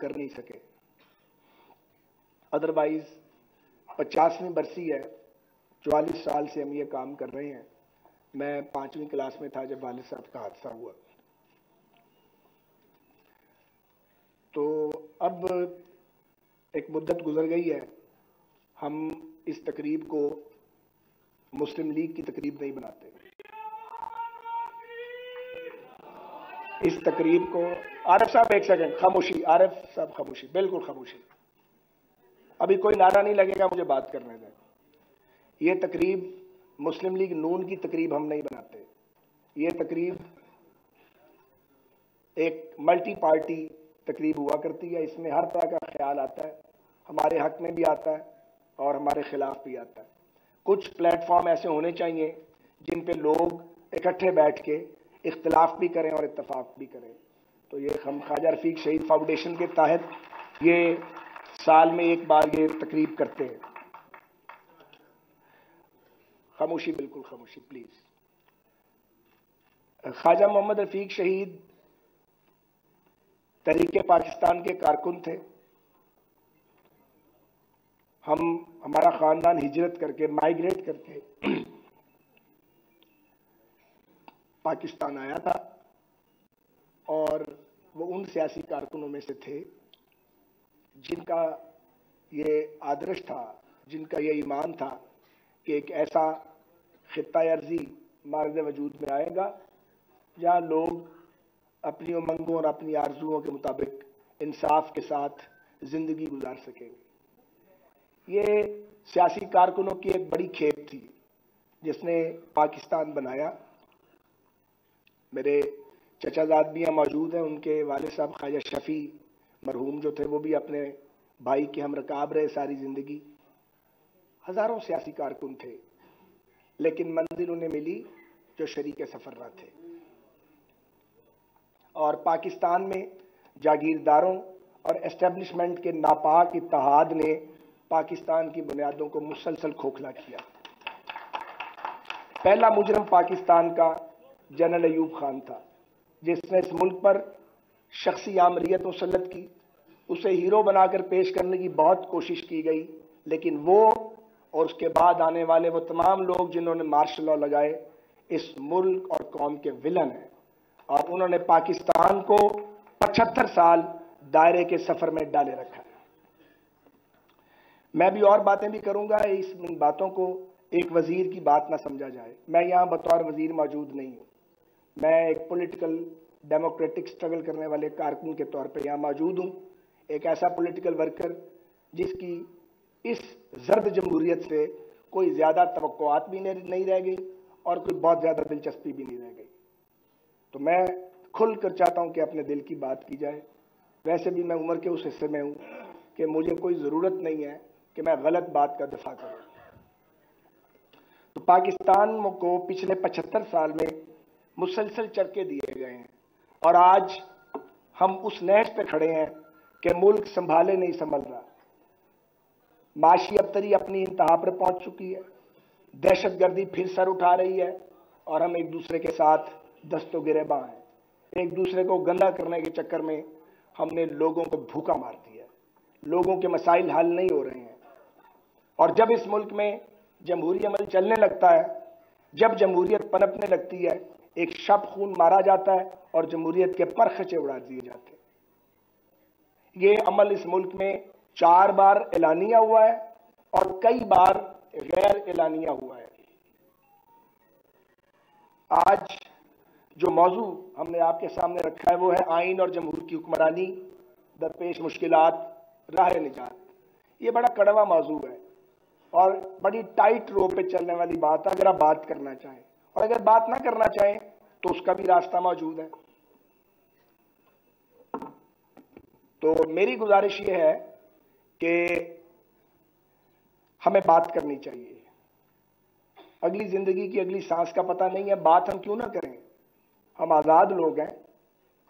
कर नहीं सके। अदरवाइज 50वीं बरसी है, 44 साल से हम ये काम कर रहे हैं। मैं 5वीं क्लास में था जब वालिद साहब का हादसा हुआ। तो अब एक मुद्दत गुजर गई है, हम इस तकरीब को मुस्लिम लीग की तकरीब नहीं बनाते। इस तकरीब को आरिफ साहब एक सेकंड खामोशी, आरिफ साहब खामोशी, बिल्कुल खामोशी। अभी कोई नारा नहीं लगेगा, मुझे बात करने दें। ये तकरीब मुस्लिम लीग नून की तकरीब हम नहीं बनाते। ये तकरीब एक मल्टी पार्टी तकरीब हुआ करती है। इसमें हर तरह का ख्याल आता है, हमारे हक में भी आता है और हमारे खिलाफ भी आता है। कुछ प्लेटफॉर्म ऐसे होने चाहिए जिन पे लोग इकट्ठे बैठ के इख्तिलाफ भी करें और इत्तफाक भी करें। तो ये हम ख्वाजा रफीक शहीद फाउंडेशन के तहत ये साल में एक बार ये तकरीब करते हैं। खामोशी, बिल्कुल खामोशी प्लीज। ख्वाजा मोहम्मद रफीक शहीद तहरीके पाकिस्तान के कारकुन थे। हमारा खानदान हिजरत करके, माइग्रेट करके पाकिस्तान आया था और वो उन सियासी कारकुनों में से थे जिनका ये आदर्श था, जिनका ये ईमान था कि एक ऐसा खित्ता अर्जी मार्ग वजूद में आएगा जहाँ लोग अपनी उमंगों और अपनी आरजुओं के मुताबिक इंसाफ के साथ जिंदगी गुजार सकेंगे। ये सियासी कारकुनों की एक बड़ी खेप थी जिसने पाकिस्तान बनाया। मेरे चचाजाद भी यहाँ मौजूद हैं, उनके वालिद साहब ख्वाजा शफी मरहूम जो थे वो भी अपने भाई के हम रकाब रहे सारी जिंदगी। हजारों सियासी कारकुन थे, लेकिन मंजिल उन्हें मिली जो शरीके सफर ना थे। और पाकिस्तान में जागीरदारों और एस्टेब्लिशमेंट के नापाक इत्तेहाद ने पाकिस्तान की बुनियादों को मुसलसल खोखला किया। पहला मुजरम पाकिस्तान का जनरल अयूब खान था, जिसने इस मुल्क पर शख्सी आमरीयत मुसल्लत की। उसे हीरो बनाकर पेश करने की बहुत कोशिश की गई, लेकिन वो और उसके बाद आने वाले वो तमाम लोग जिन्होंने मार्शल लॉ लगाए इस मुल्क और कौम के विलन हैं, और उन्होंने पाकिस्तान को 75 साल दायरे के सफर में डाले रखा है। मैं भी और बातें भी करूंगा, इन बातों को एक वजीर की बात ना समझा जाए। मैं यहां बतौर वजीर मौजूद नहीं हूं, मैं एक पॉलिटिकल डेमोक्रेटिक स्ट्रगल करने वाले कारकुन के तौर पे यहां मौजूद हूं। एक ऐसा पॉलिटिकल वर्कर जिसकी इस जर्द जमहूरियत से कोई ज्यादा तवक्कुआत भी नहीं रह गई और कोई बहुत ज्यादा दिलचस्पी भी नहीं रह गई। तो मैं खुलकर चाहता हूं कि अपने दिल की बात की जाए। वैसे भी मैं उम्र के उस हिस्से में हूं कि मुझे कोई जरूरत नहीं है कि मैं गलत बात का दफा करूं। तो पाकिस्तान को पिछले 75 साल में मुसलसल चरके दिए गए हैं और आज हम उस नहज पे खड़े हैं कि मुल्क संभाले नहीं संभल रहा। माशी अबतरी अपनी इंतहा पर पहुंच चुकी है, दहशतगर्दी फिर सर उठा रही है और हम एक दूसरे के साथ दस्तो गिरेबां हैं। एक दूसरे को गंदा करने के चक्कर में हमने लोगों को भूखा मार दिया। लोगों के मसाइल हल नहीं हो रहे हैं। और जब इस मुल्क में जमहूरी अमल चलने लगता है, जब जमहूरियत पनपने लगती है, एक शब खून मारा जाता है और जमहूरियत के परखचे उड़ा दिए जाते हैं। ये अमल इस मुल्क में 4 बार एलानिया हुआ है और कई बार गैर एलानिया हुआ है। आज जो मौजू हमने आपके सामने रखा है वो है आइन और जमहूर की हुक्मरानी, दरपेश मुश्किलात, राह निजात। ये बड़ा कड़वा मौजू है और बड़ी टाइट रोप पे चलने वाली बात है अगर आप बात करना चाहें, और अगर बात ना करना चाहें तो उसका भी रास्ता मौजूद है। तो मेरी गुजारिश ये है कि हमें बात करनी चाहिए। अगली जिंदगी की अगली सांस का पता नहीं है, बात हम क्यों ना करें। हम आज़ाद लोग हैं।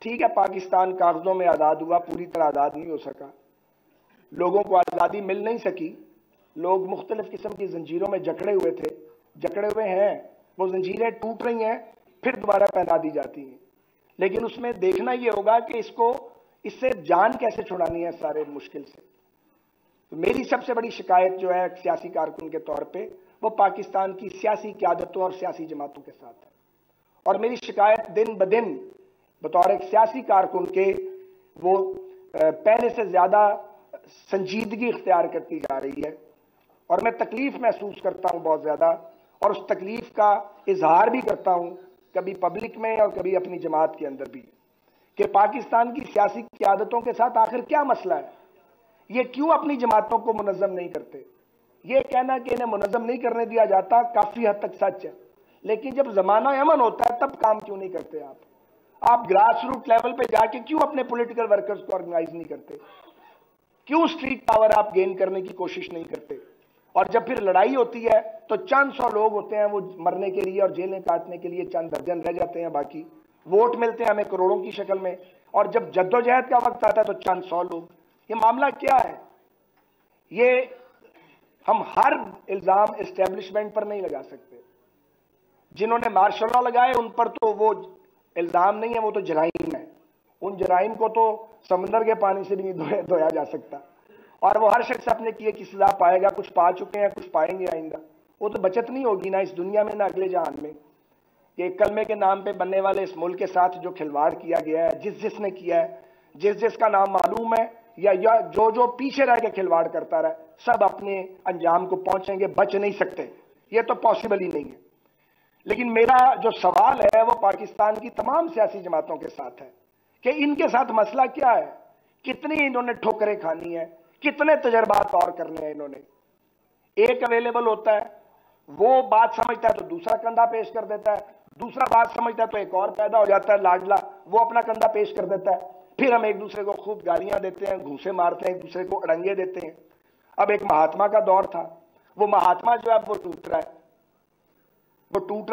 ठीक है, पाकिस्तान कागजों में आज़ाद हुआ, पूरी तरह आज़ाद नहीं हो सका। लोगों को आज़ादी मिल नहीं सकी। लोग मुख्तलिफ किस्म की जंजीरों में जकड़े हुए थे, जकड़े हुए हैं। वो जंजीरें टूट रही हैं, फिर दोबारा पहना दी जाती हैं। लेकिन उसमें देखना ये होगा कि इसको इससे जान कैसे छुड़ानी है सारे मुश्किल से। तो मेरी सबसे बड़ी शिकायत जो है सियासी कारकुन के तौर पे वो पाकिस्तान की सियासी क़यादतों और सियासी जमातों के साथ है। और मेरी शिकायत दिन ब दिन बतौर एक सियासी कारकुन के वो पहले से ज्यादा संजीदगी इख्तियार करती जा रही है और मैं तकलीफ महसूस करता हूं बहुत ज्यादा, और उस तकलीफ का इजहार भी करता हूं कभी पब्लिक में और कभी अपनी जमात के अंदर भी, कि पाकिस्तान की सियासी क़यादतों के साथ आखिर क्या मसला है। ये क्यों अपनी जमातों को मुनज़्ज़म नहीं करते। ये कहना कि इन्हें मुनज़्ज़म नहीं करने दिया जाता काफी हद तक सच है, लेकिन जब जमाना अमन होता है तब काम क्यों नहीं करते आप ग्रास रूट लेवल पे जाके क्यों अपने पॉलिटिकल वर्कर्स को ऑर्गेनाइज नहीं करते, क्यों स्ट्रीट पावर आप गेन करने की कोशिश नहीं करते। और जब फिर लड़ाई होती है तो चंद सौ लोग होते हैं वो मरने के लिए और जेलें काटने के लिए चंद दर्जन रह जाते हैं, बाकी वोट मिलते हैं हमें करोड़ों की शक्ल में, और जब जद्दोजहद का वक्त आता है तो चंद सौ लोग। ये मामला क्या है। ये हम हर इल्जाम एस्टेब्लिशमेंट पर नहीं लगा सकते। जिन्होंने मार्शल लॉ लगाए उन पर तो वो इल्जाम नहीं है, वो तो जराइम है। उन जराइम को तो समंदर के पानी से भी नहीं धोया जा सकता, और वो हर शख्स अपने किए की सजा पाएगा। कुछ पा चुके हैं, कुछ पाएंगे आइंदा। वो तो बचत नहीं होगी ना इस दुनिया में ना अगले जहान में। ये कलमे के नाम पे बनने वाले इस मुल्क के साथ जो खिलवाड़ किया गया है, जिसने किया है, जिसका नाम मालूम है या जो पीछे रह के खिलवाड़ करता रहा, सब अपने अंजाम को पहुंचेंगे, बच नहीं सकते। ये तो पॉसिबल ही नहीं है। लेकिन मेरा जो सवाल है वो पाकिस्तान की तमाम सियासी जमातों के साथ है कि इनके साथ मसला क्या है, कितनी इन्होंने ठोकरें खानी है, कितने तजर्बात और करने हैं इन्होंने। एक अवेलेबल होता है, वो बात समझता है तो दूसरा कंधा पेश कर देता है, दूसरा बात समझता है तो एक और पैदा हो जाता है लाडला, वो अपना कंधा पेश कर देता है। फिर हम एक दूसरे को खूब गालियां देते हैं, घूंसे मारते हैं, एक दूसरे को अड़ंगे देते हैं। अब एक महात्मा का दौर था, वो महात्मा जो है वो टूट रहा है,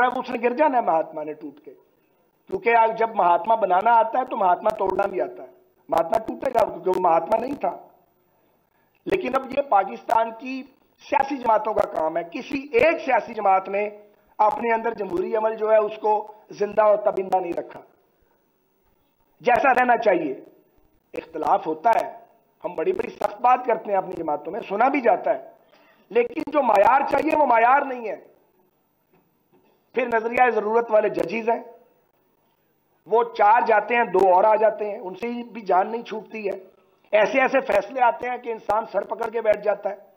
वो उसने गिर जाना है महात्मा ने टूट के, क्योंकि जब महात्मा बनाना आता है तो महात्मा तोड़ना भी आता है। महात्मा टूटेगा क्योंकि वो महात्मा नहीं था। लेकिन अब ये पाकिस्तान की सियासी जमातों का काम है। किसी एक सियासी जमात ने अपने अंदर जमहूरी अमल जो है उसको जिंदा और तबिंदा नहीं रखा जैसा रहना चाहिए। इख्तलाफ होता है, हम बड़ी बड़ी सख्त बात करते हैं अपनी जमातों में, सुना भी जाता है, लेकिन जो मायार चाहिए वो मायार नहीं है। फिर नजरिया जरूरत वाले जजीज हैं, वो 4 जाते हैं 2 और आ जाते हैं, उनसे भी जान नहीं छूटती है। ऐसे ऐसे फैसले आते हैं कि इंसान सर पकड़ के बैठ जाता है।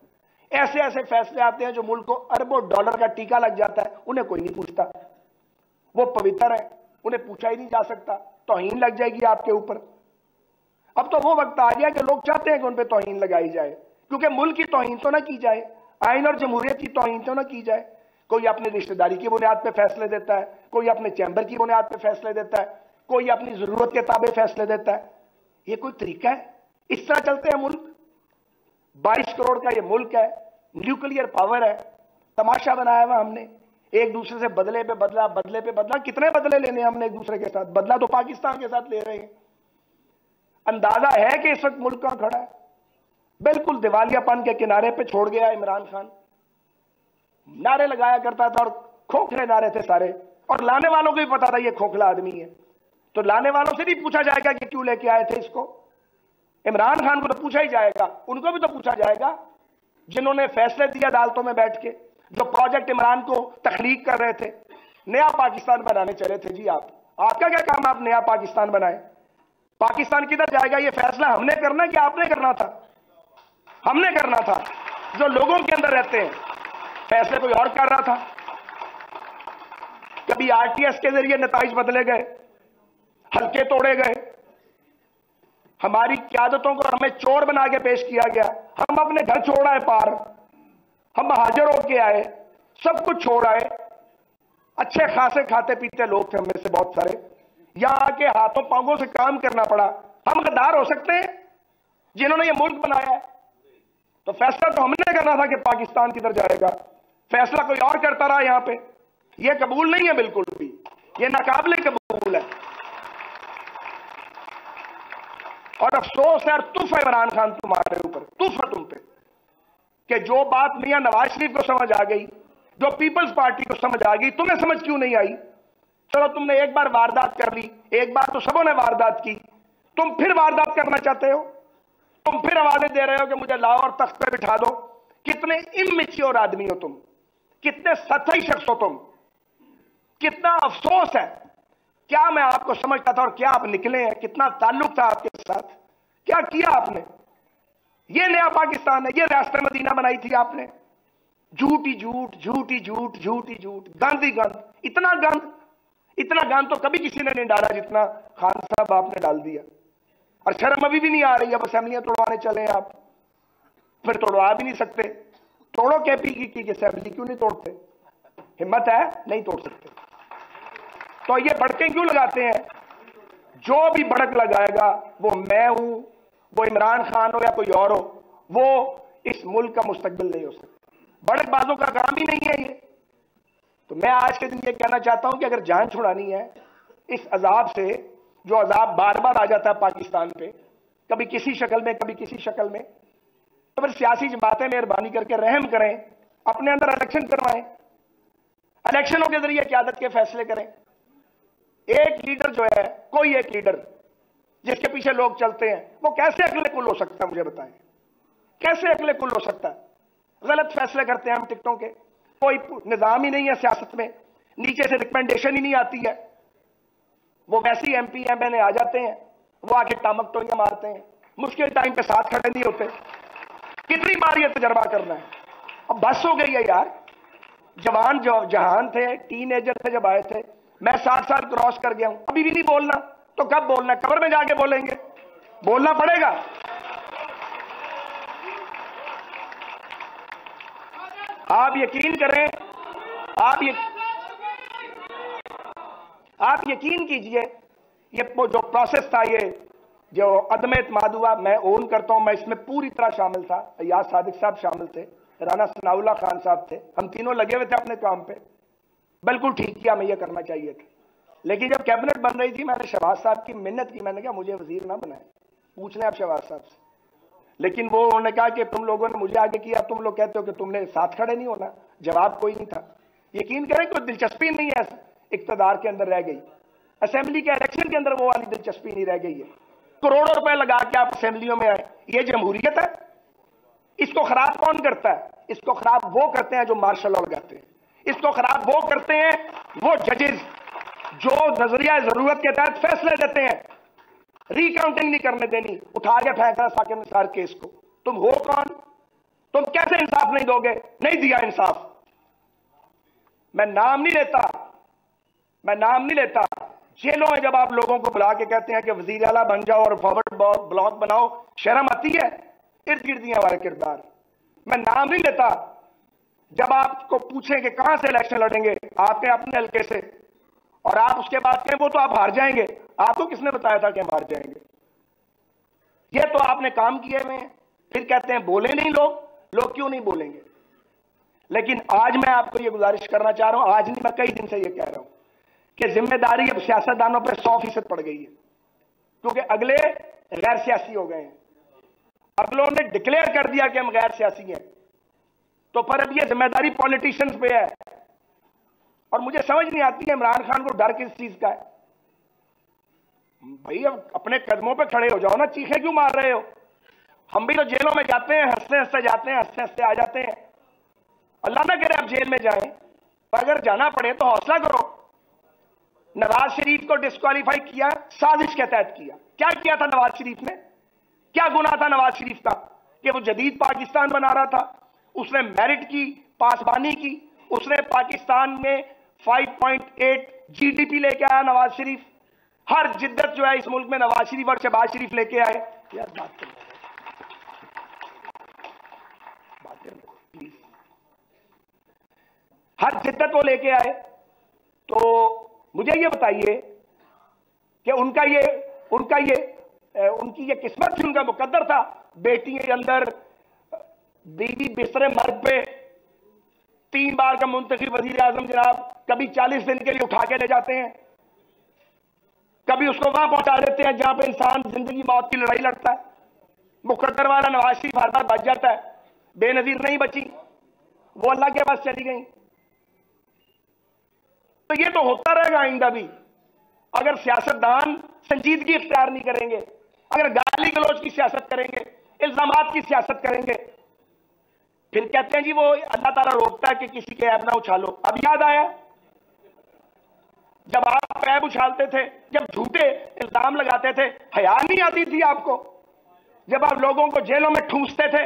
ऐसे ऐसे फैसले आते हैं जो मुल्क को अरबों डॉलर का टीका लग जाता है, उन्हें कोई नहीं पूछता। वो पवित्र है, उन्हें पूछा ही नहीं जा सकता, तौहीन लग जाएगी आपके ऊपर। अब तो वो वक्त आ गया कि लोग चाहते हैं कि उन पर तौहीन लगाई जाए, क्योंकि मुल्क की तौहीन तो ना की जाए, आइन और जमहूरियत की तौहीन तो ना की जाए। कोई अपनी रिश्तेदारी की बुनियाद पे फैसले देता है, कोई अपने चैम्बर की बुनियाद पे फैसले देता है, कोई अपनी जरूरत के ताबे फैसले देता है। ये कोई तरीका है? इस तरह चलते हैं मुल्क? 22 करोड़ का ये मुल्क है, न्यूक्लियर पावर है, तमाशा बनाया हुआ हमने। एक दूसरे से बदले पे बदला, बदले पे बदला। कितने बदले लेने हमने एक दूसरे के साथ? बदला तो पाकिस्तान के साथ ले रहे हैं। अंदाजा है कि इस वक्त मुल्क कहां खड़ा है? बिल्कुल दिवालियापन के किनारे पे छोड़ गया इमरान खान। नारे लगाया करता था और खोखले नारे थे सारे, और लाने वालों को भी पता था ये खोखला आदमी है, तो लाने वालों से भी पूछा जाएगा कि क्यों लेके आए थे इसको। इमरान खान को तो पूछा ही जाएगा, उनको भी तो पूछा जाएगा जिन्होंने फैसले दिए अदालतों में बैठ के, जो प्रोजेक्ट इमरान को तख्लीक कर रहे थे, नया पाकिस्तान बनाने चले थे। जी आपका क्या काम, आप नया पाकिस्तान बनाए? पाकिस्तान किधर जाएगा ये फैसला हमने करना कि आपने करना था? हमने करना था, जो लोगों के अंदर रहते हैं। फैसले कोई और कर रहा था। कभी आरटीएस के जरिए नताइज बदले गए, हल्के तोड़े गए, हमारी क़यादतों को हमें चोर बना के पेश किया गया। हम अपने घर छोड़ आए पार, हम हाजिर होके आए, सब कुछ छोड़ आए। अच्छे खासे खाते पीते लोग थे हमें से बहुत सारे, यहां आके हाथों पांवों से काम करना पड़ा। हम गद्दार हो सकते हैं जिन्होंने ये मुल्क बनाया है? तो फैसला तो हमने करना था कि पाकिस्तान किधर जाएगा। फैसला कोई और करता रहा यहां पे। ये कबूल नहीं है, बिल्कुल भी ये नाकाबिले कबूल है। और अफसोस है और तुफ है इमरान खान तुम्हारे ऊपर, तुफ है तुम पे, कि जो बात मियां नवाज शरीफ को समझ आ गई, जो पीपल्स पार्टी को समझ आ गई, तुम्हें समझ क्यों नहीं आई? चलो तुमने एक बार वारदात कर ली, एक बार तो सबों ने वारदात की, तुम फिर वारदात करना चाहते हो, तुम फिर आवाजें दे रहे हो कि मुझे लाओ और तख्त पे बिठा दो। कितने इमैच्योर आदमी हो तुम, कितने सतही शख्स हो तुम, कितना अफसोस है। क्या मैं आपको समझता था और क्या आप निकले हैं, कितना ताल्लुक था आपके साथ, क्या किया आपने। ये नया पाकिस्तान है, ये रियासत मदीना बनाई थी आपने। झूठी झूठ, झूठी झूठ, झूठी झूठ, गंद ही गंद। इतना गंद तो कभी किसी ने नहीं डाला जितना खान साहब आपने डाल दिया। और शर्म अभी भी नहीं आ रही। अब असेंबलियां तोड़वाने चले आप, फिर तोड़वा भी नहीं सकते। तोड़ो केपी की असेंबली, क्यों नहीं तोड़ते? हिम्मत है, नहीं तोड़ सकते। तो ये भड़कें क्यों लगाते हैं? जो भी भड़क लगाएगा, वो मैं हूं, वो इमरान खान हो या कोई और हो, वो इस मुल्क का मुस्तकबिल नहीं हो सकता। भड़कबाजों का काम ही नहीं है ये। तो मैं आज के दिन ये कहना चाहता हूं कि अगर जान छुड़ानी है इस अजाब से, जो अजाब बार बार आ जाता है पाकिस्तान पे, कभी किसी शक्ल में कभी किसी शक्ल में, तो फिर सियासी जमातें मेहरबानी करके रहम करें, अपने अंदर इलेक्शन करवाएं, इलेक्शनों के जरिए क़यादत के फैसले करें। एक लीडर जो है, कोई एक लीडर जिसके पीछे लोग चलते हैं, वो कैसे अगले कुल हो सकता है? मुझे बताएं, कैसे अगले कुल हो सकता है? गलत फैसले करते हैं हम टिकटों के, कोई निजाम ही नहीं है सियासत में, नीचे से रिकमेंडेशन ही नहीं आती है। वो वैसे ही एमपी एमएलए आ जाते हैं, वो आके टामक टोलियां मारते हैं, मुश्किल टाइम पे साथ खड़े नहीं होते। कितनी बार ये तजर्बा करना है? अब बस हो गई है यार। जवान जो जहान थे, टीनेजर थे जब आए थे, मैं 60 साल क्रॉस कर गया हूं, अभी भी नहीं बोलना तो कब बोलना? कब्र में जाके बोलेंगे, बोलना पड़ेगा। आप यकीन करें, आप यकीन कीजिए, ये जो प्रोसेस था, ये जो अदम एतमाद हुआ, मैं ओन करता हूं, मैं इसमें पूरी तरह शामिल था। अय्याज सादिक साहब शामिल थे, राना सनाउल्लाह खान साहब थे, हम तीनों लगे हुए थे अपने काम पे। बिल्कुल ठीक किया, मैं ये करना चाहिए था। लेकिन जब कैबिनेट बन रही थी, मैंने शहबाज साहब की मिन्नत की, मैंने कहा मुझे वजीर ना बनाए, पूछ लें आप शहबाज साहब से। लेकिन वो उन्होंने कहा कि तुम लोगों ने मुझे आगे किया, तुम लोग कहते हो कि तुमने साथ खड़े नहीं होना। जवाब कोई नहीं था। यकीन करें, कोई दिलचस्पी नहीं है इक्तदार के अंदर रह गई। असेंबली के इलेक्शन के अंदर वो वाली दिलचस्पी नहीं रह गई है। करोड़ों रुपए लगा के आप असेंबलियों में आए, ये जमहूरियत है? इसको खराब कौन करता है? इसको खराब वो करते हैं जो मार्शल लॉ लगाते हैं। इसको खराब वो करते हैं वो जजेस जो नजरिया जरूरत के तहत फैसले देते हैं। रिकाउंटिंग नहीं करने देनी, उठा के फेंक रहा साकिब निसार केस को। तुम हो कौन? तुम कैसे इंसाफ नहीं दोगे? नहीं दिया इंसाफ। मैं नाम नहीं लेता। जेलों में जब आप लोगों को बुला के कहते हैं कि वजीर आला बन जाओ और फॉरवर्ड ब्लॉक बनाओ, शर्म आती है? इर्द गिर्द हमारे किरदार। मैं नाम नहीं लेता। जब आपको पूछें कि कहां से इलेक्शन लड़ेंगे, आपके अपने हल्के से, और आप उसके बाद कहें वो तो आप हार जाएंगे, आपको किसने बताया था कि हम हार जाएंगे? ये तो आपने काम किए हुए हैं। फिर कहते हैं बोले नहीं लोग क्यों नहीं बोलेंगे? लेकिन आज मैं आपको ये गुजारिश करना चाह रहा हूं, आज नहीं, मैं कई दिन से ये कह रहा हूं कि जिम्मेदारी अब सियासतदानों पर 100% पड़ गई है, क्योंकि अगले गैर सियासी हो गए हैं। अगलों ने डिक्लेयर कर दिया कि हम गैर सियासी हैं, तो फिर अब ये जिम्मेदारी पॉलिटिशियंस पे है। और मुझे समझ नहीं आती है इमरान खान को डर किस चीज का है। भाई अब अपने कदमों पे खड़े हो जाओ ना, चीखें क्यों मार रहे हो? हम भी तो जेलों में जाते हैं, हंसते हंसते जाते हैं, हंसते हंसते आ जाते हैं। अल्लाह ना करे आप जेल में जाएं, पर अगर जाना पड़े तो हौसला करो। नवाज शरीफ को डिस्क्वालीफाई किया, साजिश के तहत किया। क्या किया था नवाज शरीफ ने? क्या गुनाह था नवाज शरीफ का कि वो जदीद पाकिस्तान बना रहा था? उसने मेरिट की, पासबानी की, उसने पाकिस्तान में 5.8 जीडीपी लेके आया नवाज शरीफ। हर जिद्दत जो है इस मुल्क में नवाज शरीफ और शहबाज शरीफ लेके आए। यार बात करो, प्लीज। हर जिद्दत वो लेके आए। तो मुझे ये बताइए कि उनकी ये किस्मत थी, उनका मुकद्दर था। बेटी के अंदर, बीवी बिस्तरे मर्द पे, 3 बार का मुंतखब वजीर आजम जनाब, कभी 40 दिन के लिए उठा के ले जाते हैं, कभी उसको वहां पहुंचा देते हैं जहां पे इंसान जिंदगी मौत की लड़ाई लड़ता है। मुकद्दर वाला नवाज शरीफ हर बार बच जाता है, बेनजीर नहीं बची, वो अल्लाह के पास चली गई। तो ये तो होता रहेगा आइंदा भी, अगर सियासतदान संजीदगी इख्तियार नहीं करेंगे, अगर गाली गलौज की सियासत करेंगे, इल्जामात की सियासत करेंगे, फिर कहते हैं जी वो अल्लाह ताला रोकता है कि किसी के ऐब ना उछालो। अब याद आया जब आप ऐब उछालते थे, जब झूठे इल्जाम लगाते थे, हया नहीं आती थी आपको? जब आप लोगों को जेलों में ठूंसते थे,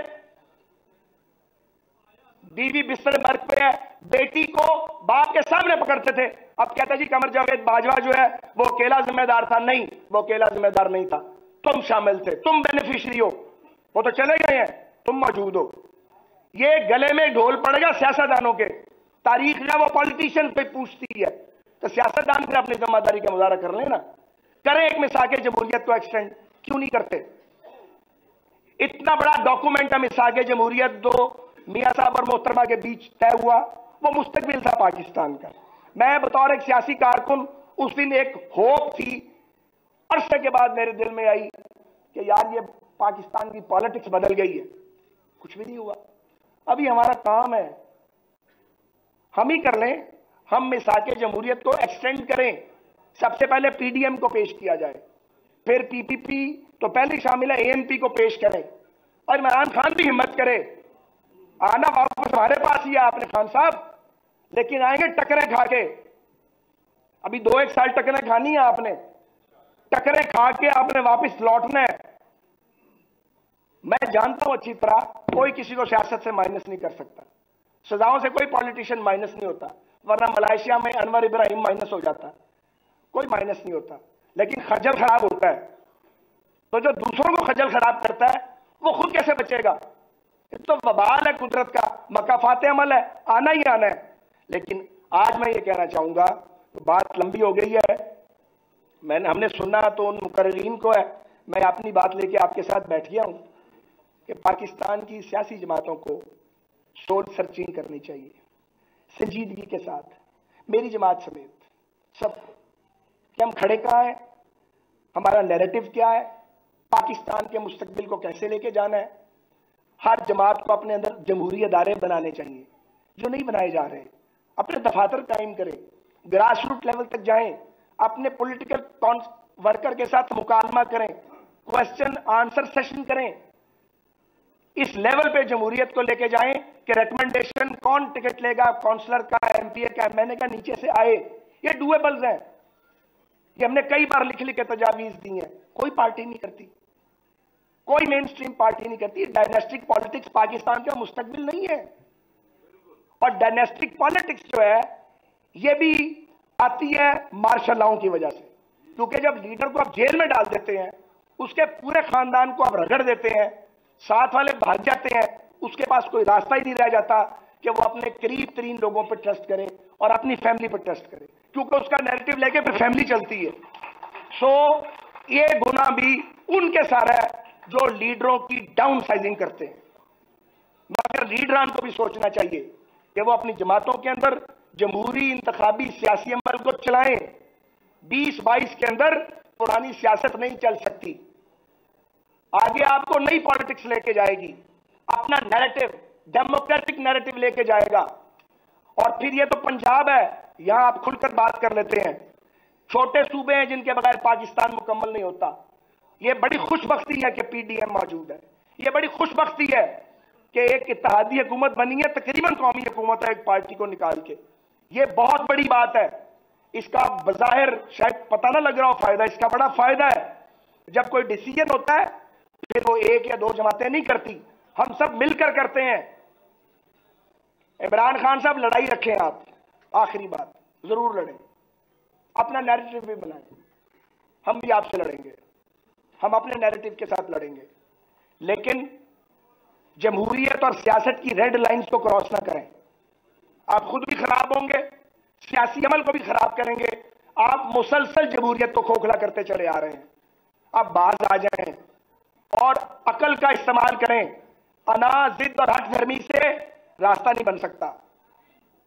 बीवी बिस्तर बर्क पे है, बेटी को बाप के सामने पकड़ते थे, अब कहते जी कमर जावेद बाजवा जो है वो अकेला जिम्मेदार था। नहीं, वो अकेला जिम्मेदार नहीं था, तुम शामिल थे, तुम बेनिफिशियरी हो, वो तो चले गए हैं, तुम मौजूद हो। ये गले में ढोल पड़ेगा सियासतदानों के, तारीख है वो पॉलिटिशियन पे पूछती है, तो सियासतदान फिर अपनी जिम्मेदारी का मुजाहरा कर लेना, करें एक मिसाके जमहूरियत को एक्सटेंड, क्यों नहीं करते? इतना बड़ा डॉक्यूमेंट है मिसाके जमहूरियत, दो मियां साहब और मोहतरमा के बीच तय हुआ, वो मुस्तकबिल था पाकिस्तान का। मैं बतौर एक सियासी कारकुन उस दिन एक होप थी, अरसे के बाद मेरे दिल में आई कि यार ये पाकिस्तान की पॉलिटिक्स बदल गई है, कुछ भी नहीं हुआ। अभी हमारा काम है हम ही कर लें, हम मिसाके जमहूरियत को एक्सटेंड करें। सबसे पहले पीडीएम को पेश किया जाए, फिर पीपीपी तो पहले शामिल है, एएनपी को पेश करें, और इमरान खान भी हिम्मत करे, आना वापस हमारे पास ही है आपने खान साहब, लेकिन आएंगे टकरे खा के। अभी 2-1 साल टकरे खानी है आपने, टकरे खा के आपने वापस लौटना है। मैं जानता हूं अच्छी तरह, कोई किसी को सियासत से माइनस नहीं कर सकता, सजाओं से कोई पॉलिटिशियन माइनस नहीं होता, वरना मलेशिया में अनवर इब्राहिम माइनस हो जाता, कोई माइनस नहीं होता, लेकिन खजल खराब होता है। तो जो दूसरों को खजल खराब करता है वो खुद कैसे बचेगा? तो वबाल है कुदरत का, मकाफात अमल है, आना ही आना है। लेकिन आज मैं ये कहना चाहूंगा, बात लंबी हो गई है, हमने सुना तो उन मुकर्रीन को है, मैं अपनी बात लेके आपके साथ बैठ गया हूं कि पाकिस्तान की सियासी जमातों को सोल सर्चिंग करनी चाहिए संजीदगी के साथ, मेरी जमात समेत सबको, कि हम खड़े कहां हैं, हमारा नैरेटिव क्या है, पाकिस्तान के मुस्तकबिल को कैसे लेके जाना है। हर जमात को अपने अंदर जमहूरी अदारे बनाने चाहिए जो नहीं बनाए जा रहे, अपने दफातर कायम करें, ग्रास रूट लेवल तक जाएं, अपने पॉलिटिकल वर्कर के साथ मुकालमा करें, क्वेश्चन आंसर सेशन करें, इस लेवल पे जमहूरियत को लेके जाएं कि रिकमेंडेशन कौन टिकट लेगा, काउंसलर का, एमपीए का, एमएनए का, नीचे से आए, ये डुएबल्स हैं। ये हमने कई बार लिख लिख के तजावीज दी हैं, कोई पार्टी नहीं करती, कोई मेन स्ट्रीम पार्टी नहीं करती। डायनेस्टिक पॉलिटिक्स पाकिस्तान का मुस्तकबिल नहीं है, और डायनेस्टिक पॉलिटिक्स जो है ये भी आती है मार्शल लॉ की वजह से, क्योंकि जब लीडर को आप जेल में डाल देते हैं, उसके पूरे खानदान को आप रगड़ देते हैं, साथ वाले भाग जाते हैं, उसके पास कोई रास्ता ही नहीं रह जाता कि वो अपने करीब तरीन लोगों पर ट्रस्ट करे और अपनी फैमिली पर ट्रस्ट करे, क्योंकि उसका नैरेटिव लेके फिर फैमिली चलती है। सो ये गुनाह भी उनके सारा है जो लीडरों की डाउन साइजिंग करते हैं, मगर लीडरान को भी सोचना चाहिए कि वो अपनी जमातों के अंदर जमहूरी इंतखाबी सियासी अमल को चलाएं। 2022 के अंदर पुरानी सियासत नहीं चल सकती, आगे आपको नई पॉलिटिक्स लेके जाएगी, अपना नैरेटिव, डेमोक्रेटिक नैरेटिव लेके जाएगा। और फिर ये तो पंजाब है, यहां आप खुलकर बात कर लेते हैं, छोटे सूबे हैं जिनके बगैर पाकिस्तान मुकम्मल नहीं होता। ये बड़ी खुशबख्ती है कि पीडीएम मौजूद है, ये बड़ी खुशबख्ती है कि एक इत्तेहादी हुकूमत बनी है, तकरीबन कौमी हुकूमत है एक पार्टी को निकाल के, ये बहुत बड़ी बात है। इसका बज़ाहिर शायद पता ना लग रहा हो फायदा, इसका बड़ा फायदा है। जब कोई डिसीजन होता है फिर वो 1 या 2 जमातें नहीं करती, हम सब मिलकर करते हैं। इमरान खान साहब लड़ाई रखें आप, आखिरी बात, जरूर लड़ें, अपना नैरेटिव भी बनाएं, हम भी आपसे लड़ेंगे, हम अपने नैरेटिव के साथ लड़ेंगे, लेकिन जमहूरियत और सियासत की रेड लाइंस को क्रॉस ना करें। आप खुद भी खराब होंगे, सियासी अमल को भी खराब करेंगे, आप मुसलसल जमहूरियत को खोखला करते चले आ रहे हैं। आप बाज आ जाएं और अकल का इस्तेमाल करें, अना जिद और हक धर्मी से रास्ता नहीं बन सकता।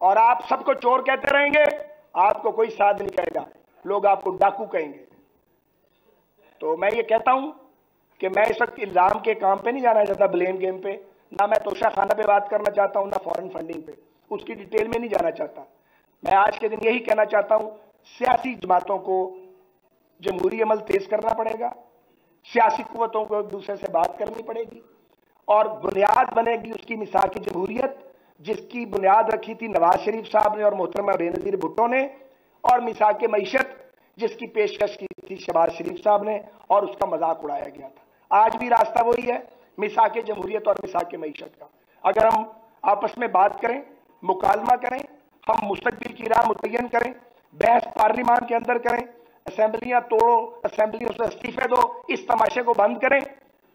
और आप सबको चोर कहते रहेंगे, आपको कोई साध नहीं कहेगा, लोग आपको डाकू कहेंगे। तो मैं ये कहता हूं कि मैं इस वक्त इल्जाम के काम पे नहीं जाना चाहता, ब्लेम गेम पे, ना मैं तोशा खाना पे बात करना चाहता हूं, ना फॉरेन फंडिंग पे, उसकी डिटेल में नहीं जाना चाहता। मैं आज के दिन यही कहना चाहता हूं, सियासी जमातों को जमहूरी अमल तेज करना पड़ेगा, सियासी कुव्वतों को एक दूसरे से बात करनी पड़ेगी और बुनियाद बनेगी उसकी मिसाक जमहूरियत, जिसकी बुनियाद रखी थी नवाज शरीफ साहब ने और मोहतरमा बेनजीर भुट्टो ने, और मिसाक मईशत जिसकी पेशकश की थी शहबाज शरीफ साहब ने और उसका मजाक उड़ाया गया था। आज भी रास्ता वही है, मिसाक जमहूरियत और मिसाक मईशत का। अगर हम आपस में बात करें, मुकालमा करें, हम मुस्तकबिल की राह मुतय्यन करें, बहस पार्लियामान के अंदर करें, असेंबलियां तोड़ो, असेंबलियों से इस्तीफे दो, इस तमाशे को बंद करें,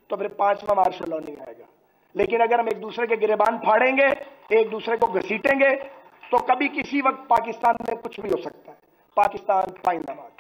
तो फिर 5वां मार्शल लॉ नहीं आएगा। लेकिन अगर हम एक दूसरे के गिरेबान फाड़ेंगे, एक दूसरे को घसीटेंगे, तो कभी किसी वक्त पाकिस्तान में कुछ भी हो सकता है। पाकिस्तान जिंदाबाद।